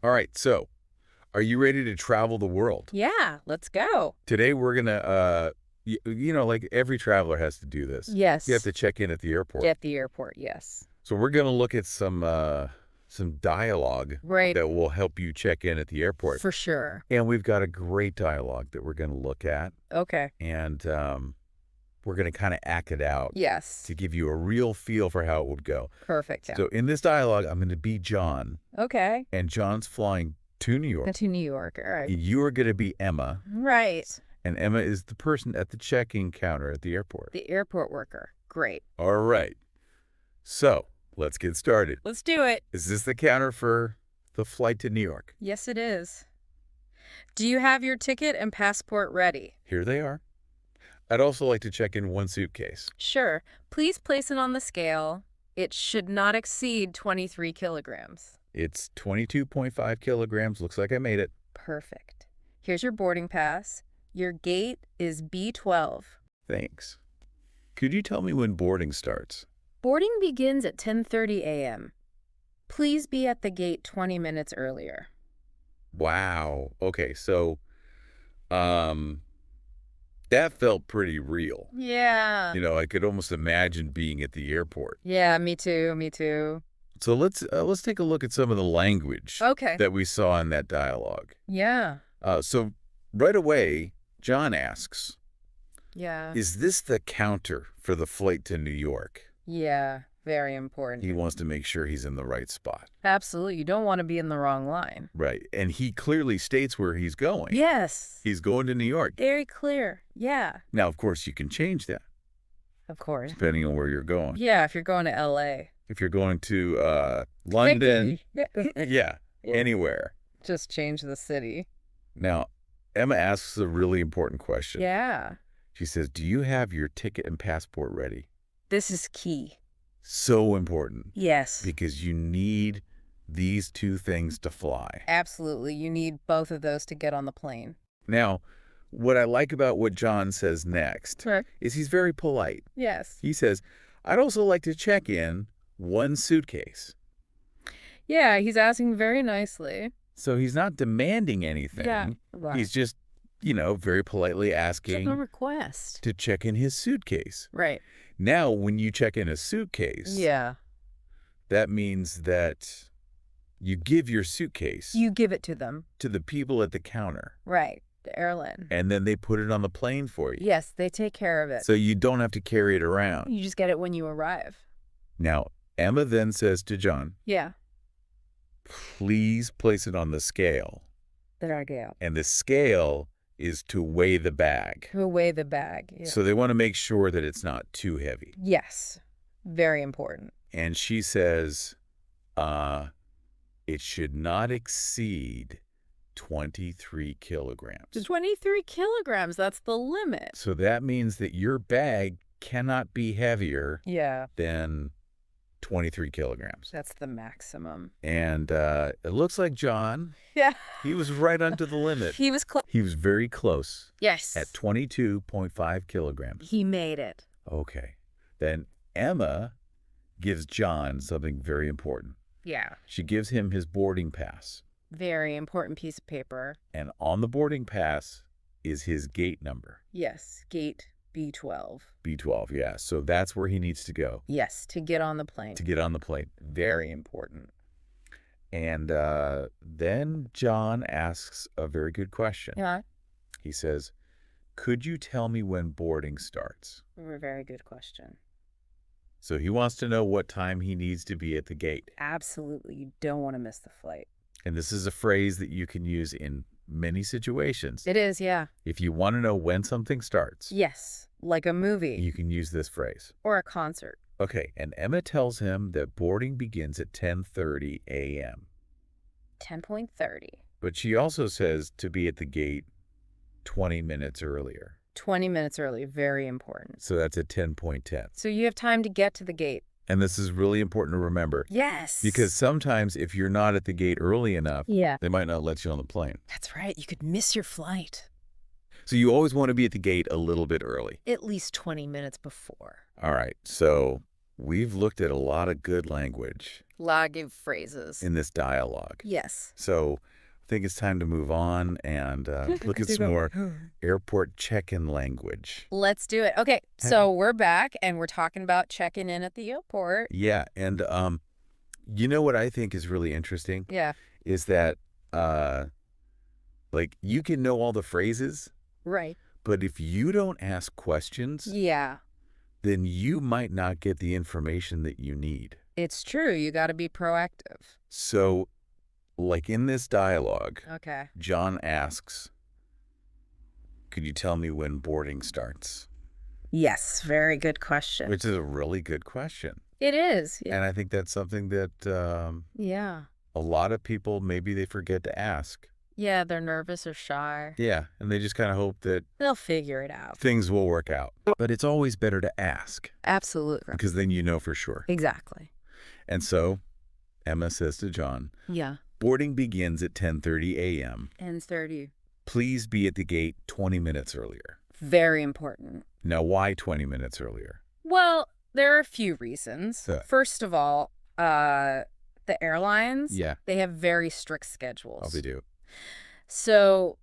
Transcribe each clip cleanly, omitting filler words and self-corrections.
All right, so are you ready to travel the world? Yeah, let's go. Today we're gonna, like every traveler has to do this. You have Yes. to check in at the airport. At the airport, yes. So we're gonna look at some dialogue Right. that will help you check in at the airport. For sure. And we've got a great dialogue that we're gonna look at, Okay. and we're gonna kind of act it out Yes. to give you a real feel for how it would go. Perfect. Yeah. So in this dialogue, I'm gonna be John, Okay. and John's flying to New York. To New York. All right. You are gonna be Emma. Right. And Emma is the person at the check-in counter at the airport. The airport worker. Great. All right. So, let's get started. Let's do it. Is this the counter for the flight to New York? Yes, it is. Do you have your ticket and passport ready? Here they are. I'd also like to check in one suitcase. Sure. Please place it on the scale. It should not exceed 23 kilograms. It's 22.5 kilograms. Looks like I made it. Perfect. Here's your boarding pass. Your gate is B12. Thanks. Could you tell me when boarding starts? Boarding begins at 10:30 a.m. Please be at the gate 20 minutes earlier. Wow. Okay, so, that felt pretty real. Yeah. I could almost imagine being at the airport. Yeah, me too, me too. So let's take a look at some of the language Okay. that we saw in that dialogue. Yeah. So right away, John asks, Yeah. is this the counter for the flight to New York? Yeah, very important. He wants to make sure he's in the right spot. Absolutely. You don't want to be in the wrong line. Right. And he clearly states where he's going. Yes. He's going to New York. Very clear. Yeah. Now, of course, you can change that Of course. depending on where you're going. Yeah, if you're going to L.A. If you're going to London, yeah, Yeah. anywhere. Just change the city. Now, Emma asks a really important question. Yeah. She says, do you have your ticket and passport ready? This is key. So important. Yes. Because you need these two things to fly. Absolutely. You need both of those to get on the plane. Now, what I like about what John says next is he's very polite. Yes. He says, I'd also like to check in one suitcase. Yeah, he's asking very nicely. So he's not demanding anything. Yeah. Right. He's just, very politely Just a asking request. to check in his suitcase. Right. Now, when you check in a suitcase, Yeah. that means that you give your suitcase You give it to them. to the people at the counter, Right. The airline. and then they put it on the plane for you. Yes, they take care of it. So you don't have to carry it around. You just get it when you arrive. Now, Emma then says to John, Yeah. please place it on the scale. There I go. And the scale is to weigh the bag. To weigh the bag. Yeah. So they want to make sure that it's not too heavy. Yes. Very important. And she says, it should not exceed 23 kilograms. 23 kilograms. That's the limit. So that means that your bag cannot be heavier Yeah. than 23 kilograms. That's the maximum. And it looks like John, Yeah. he was right under the limit. He was close. He was very close Yes. at 22.5 kilograms. He made it. Okay. Then Emma gives John something very important. Yeah. She gives him his boarding pass. Very important piece of paper. And on the boarding pass is his gate number. Yes. Gate B12. B12, yeah. So that's where he needs to go Yes. To get on the plane. to get on the plane. Very important. And then John asks a very good question. Yeah. He says, could you tell me when boarding starts? A very good question. So he wants to know what time he needs to be at the gate. Absolutely. You don't want to miss the flight. And this is a phrase that you can use in many situations. It is, yeah. If you want to know when something starts, Yes. Like a movie. you can use this phrase. Or a concert. Okay, and Emma tells him that boarding begins at 10:30 a.m. 10.30. But she also says to be at the gate 20 minutes earlier. 20 minutes early. Very important. So that's at 10:10. So you have time to get to the gate. And this is really important to remember. Yes. Because sometimes if you're not at the gate early enough, Yeah. they might not let you on the plane. That's right. You could miss your flight. So you always want to be at the gate a little bit early. At least 20 minutes before. All right, so we've looked at a lot of good language Lot of phrases. in this dialogue. Yes. So I think it's time to move on and look at Do some that. more airport check-in language. Let's do it. Okay, so we're back, and we're talking about checking in at the airport. Yeah, and you know what I think is really interesting Yeah. is that like you can know all the phrases, Right. but if you don't ask questions, Yeah. then you might not get the information that you need. It's true. You got to be proactive. So, like in this dialogue, Okay. John asks, could you tell me when boarding starts? Yes, very good question. Which is a really good question. It is. Yeah. And I think that's something that Yeah. a lot of people, maybe they forget to ask. Yeah, they're nervous or shy. Yeah, and they just kind of hope that They'll figure it out. things will work out. But it's always better to ask Absolutely. because then you know for sure. Exactly. And so Emma says to John, Yeah. boarding begins at 10:30 a.m. Ends 30. Please be at the gate 20 minutes earlier. Very important. Now, why 20 minutes earlier? Well, there are a few reasons. Yeah. First of all, the airlines, Yeah. they have very strict schedules. Oh, they do. So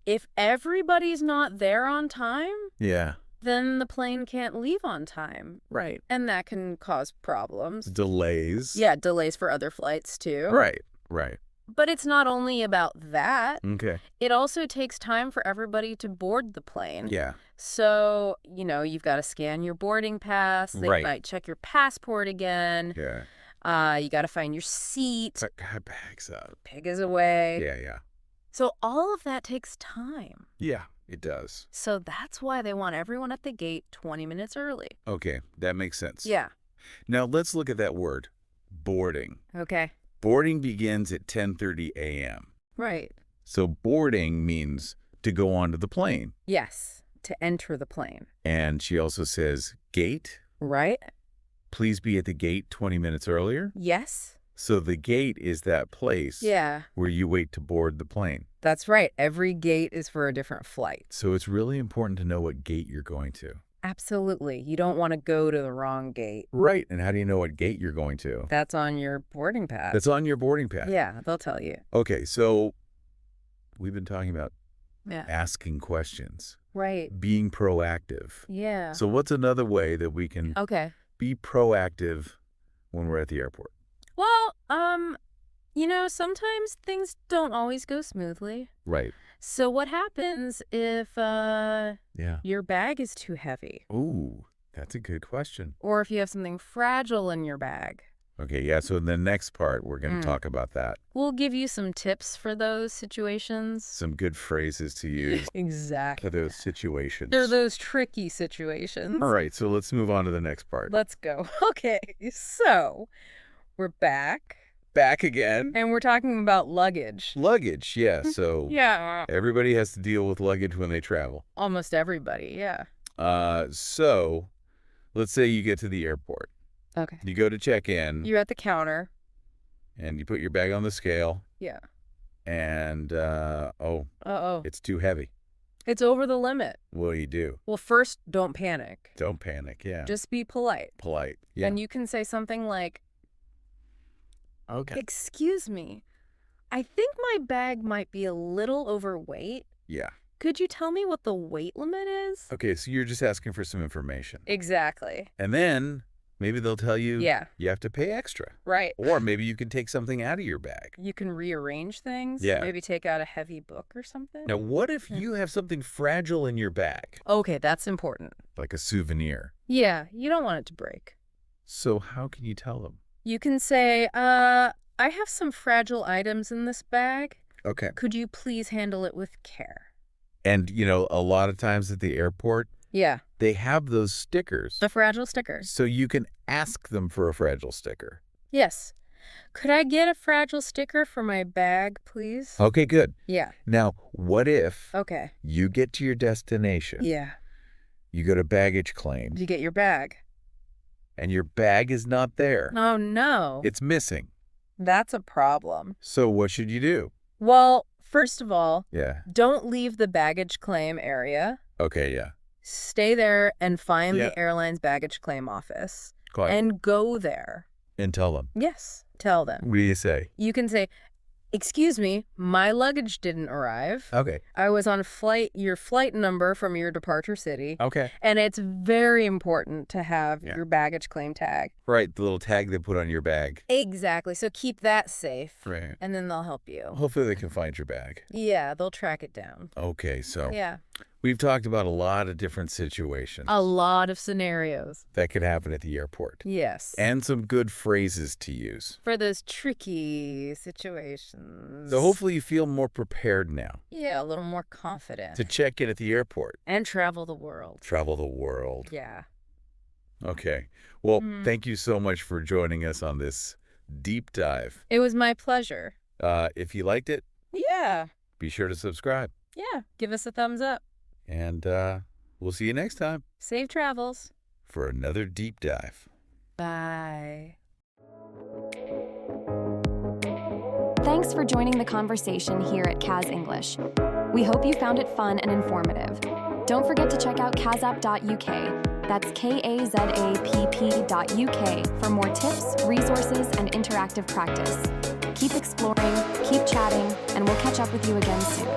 if everybody's not there on time, Yeah. then the plane can't leave on time. Right. And that can cause problems. Delays. Yeah, delays for other flights too. Right. Right. But it's not only about that. Okay. It also takes time for everybody to board the plane. Yeah. So, you've got to scan your boarding pass. They Right. might check your passport again. Yeah. You got to find your seat. Pack bags up. Pig is away. Yeah. Yeah. So all of that takes time. Yeah. It does. So that's why they want everyone at the gate 20 minutes early. Okay. That makes sense. Yeah. Now, let's look at that word, boarding. Okay. Boarding begins at 10:30 a.m. Right. So boarding means to go onto the plane. Yes. To enter the plane. And she also says gate. Right? Please be at the gate 20 minutes earlier. Yes. So the gate is that place Yeah. where you wait to board the plane. That's right. Every gate is for a different flight. So it's really important to know what gate you're going to. Absolutely. You don't want to go to the wrong gate. Right. And how do you know what gate you're going to? That's on your boarding pass. That's on your boarding pass. Yeah, they'll tell you. Okay. So we've been talking about Yeah. asking questions, Right. being proactive. Yeah. So what's another way that we can Okay. be proactive when we're at the airport? Well, sometimes things don't always go smoothly. Right. So what happens if Yeah. your bag is too heavy? Ooh, that's a good question. Or if you have something fragile in your bag? Okay. Yeah. So in the next part, we're going to Mm. talk about that. We'll give you some tips for those situations. Some good phrases to use Exactly. for those situations. They're those tricky situations. All right. So let's move on to the next part. Let's go. Okay, so we're back, Back again. and we're talking about luggage. Luggage. Yeah. So Yeah, everybody has to deal with luggage when they travel. almost everybody, yeah. So let's say you get to the airport. Okay. You go to check in You're at the counter. and you put your bag on the scale Yeah. and, Uh-oh. it's too heavy. It's over the limit. What do you do? Well, first, don't panic. Don't panic. Yeah. Just be polite. Polite. Yeah. And you can say something like, Okay. "Excuse me, I think my bag might be a little overweight. Yeah. Could you tell me what the weight limit is?" Okay. So you're just asking for some information. Exactly. And then maybe they'll tell you Yeah. you have to pay extra. Right. Or maybe you can take something out of your bag. You can rearrange things. Yeah. Maybe take out a heavy book or something. Now, what if you have something fragile in your bag, Okay, that's important. like a souvenir? Yeah, you don't want it to break. So how can you tell them? You can say, I have some fragile items in this bag. Okay. Could you please handle it with care? And, a lot of times at the airport, Yeah, they have those stickers. the fragile stickers. So you can ask them for a fragile sticker. Yes. Could I get a fragile sticker for my bag, please? Okay, good. Yeah. Now, what if Okay. you get to your destination, Yeah. you go to baggage claim, Did you get your bag? and your bag is not there? Oh, no. It's missing. That's a problem. So what should you do? Well, first of all, Yeah. don't leave the baggage claim area. Okay, yeah. Stay there and find Yeah. the airline's baggage claim office. Quite. and go there. And tell them. Yes, tell them. What do you say? You can say, "Excuse me, my luggage didn't arrive. Okay. I was on your flight number from your departure city." Okay. And it's very important to have Yeah. your baggage claim tag. Right, the little tag they put on your bag. Exactly. So keep that safe. Right. And then they'll help you. Hopefully they can find your bag. Yeah, they'll track it down. Okay, so Yeah. we've talked about a lot of different situations A lot of scenarios. that could happen at the airport. Yes. And some good phrases to use. For those tricky situations. So hopefully you feel more prepared now Yeah, a little more confident. to check in at the airport. And travel the world. Travel the world. Yeah. Okay. Well, thank you so much for joining us on this deep dive. It was my pleasure. If you liked it, Yeah. be sure to subscribe. Yeah. Give us a thumbs up. And we'll see you next time Safe travels. for another deep dive. Bye. Thanks for joining the conversation here at Kaz English. We hope you found it fun and informative. Don't forget to check out kazapp.uk. That's kazapp.uk for more tips, resources, and interactive practice. Keep exploring, keep chatting, and we'll catch up with you again soon.